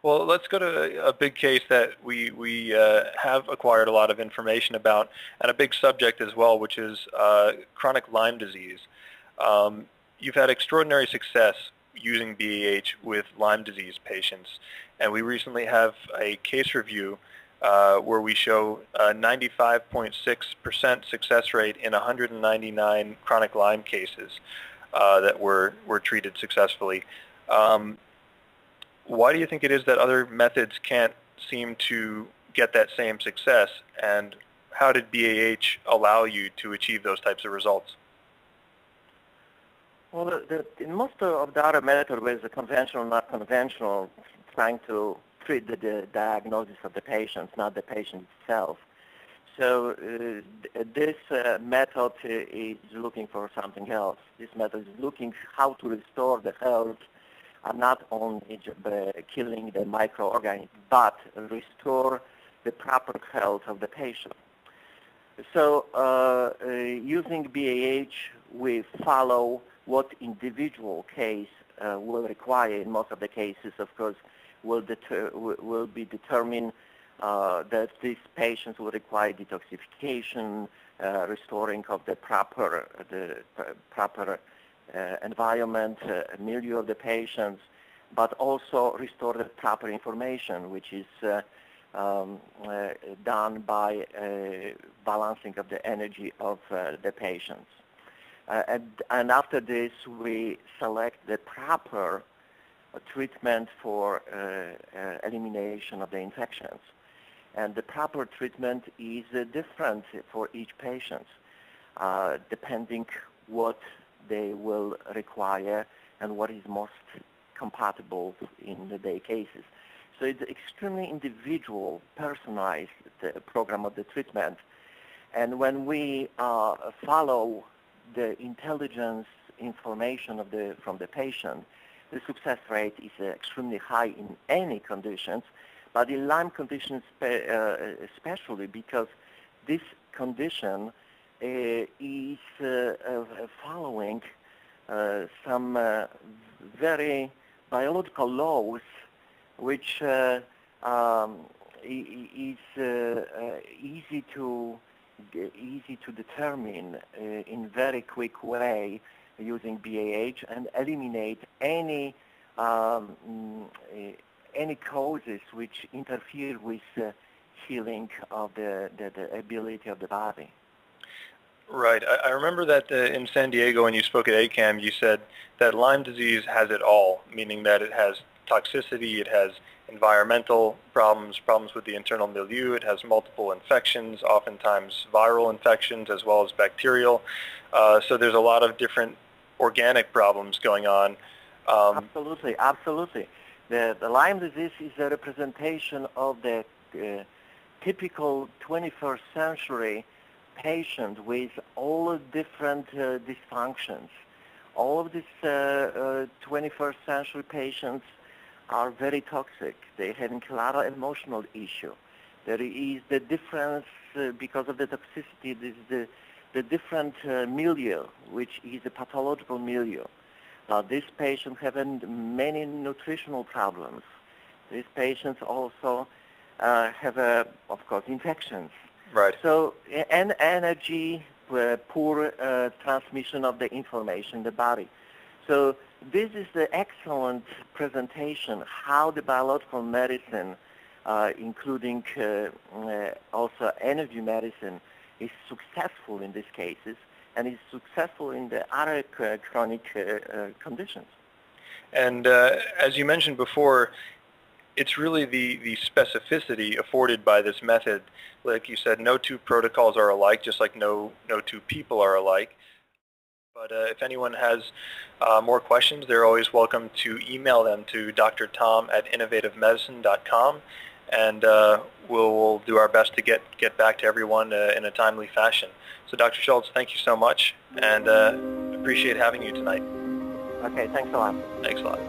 Well, let's go to a big case that we have acquired a lot of information about, and a big subject as well, which is chronic Lyme disease. You've had extraordinary success using B.A.H with Lyme disease patients, and we recently have a case review where we show a 95.6% success rate in 199 chronic Lyme cases that were treated successfully. Why do you think it is that other methods can't seem to get that same success, and how did B.A.H allow you to achieve those types of results? Well, in most of the other methods, whether conventional or not conventional, trying to treat the diagnosis of the patient, not the patient itself. So this method is looking for something else. This method is looking how to restore the health, not only killing the microorganism, but restore the proper health of the patient. So using B.A.H, we follow what individual case will require. In most of the cases, of course, will be determined that these patients will require detoxification, restoring of the proper environment, milieu of the patients, but also restore the proper information, which is done by balancing of the energy of the patients. And after this, we select the proper treatment for elimination of the infections. And the proper treatment is different for each patient, depending what they will require and what is most compatible in their cases. So it's extremely individual, personalized program of the treatment. And when we follow the intelligence information from the patient, the success rate is extremely high in any conditions, but in Lyme conditions especially, because this condition is following some very biological laws, which is easy to determine in very quick way using B.A.H and eliminate any causes which interfere with healing of the ability of the body. Right. I remember that in San Diego when you spoke at ACAM, you said that Lyme disease has it all, meaning that it has toxicity, it has environmental problems with the internal milieu, it has multiple infections, oftentimes viral infections as well as bacterial. So there's a lot of different organic problems going on. Absolutely, absolutely. The Lyme disease is a representation of the typical 21st century patient with all different dysfunctions. All of these 21st century patients are very toxic. They have a lot of emotional issue. There is the difference because of the toxicity. This the different milieu, which is a pathological milieu. These patients have many nutritional problems. These patients also have, of course, infections. Right. So, and energy, poor transmission of the information in the body. So this is the excellent presentation how the biological medicine, including also energy medicine, is successful in these cases and is successful in the other chronic conditions. And as you mentioned before, it's really the specificity afforded by this method. Like you said, no two protocols are alike, just like no two people are alike. But if anyone has more questions, they're always welcome to email them to drtom@innovativemedicine.com, and we'll do our best to get back to everyone in a timely fashion. So Dr. Szulc, thank you so much, and appreciate having you tonight. Okay, thanks a lot. Thanks a lot.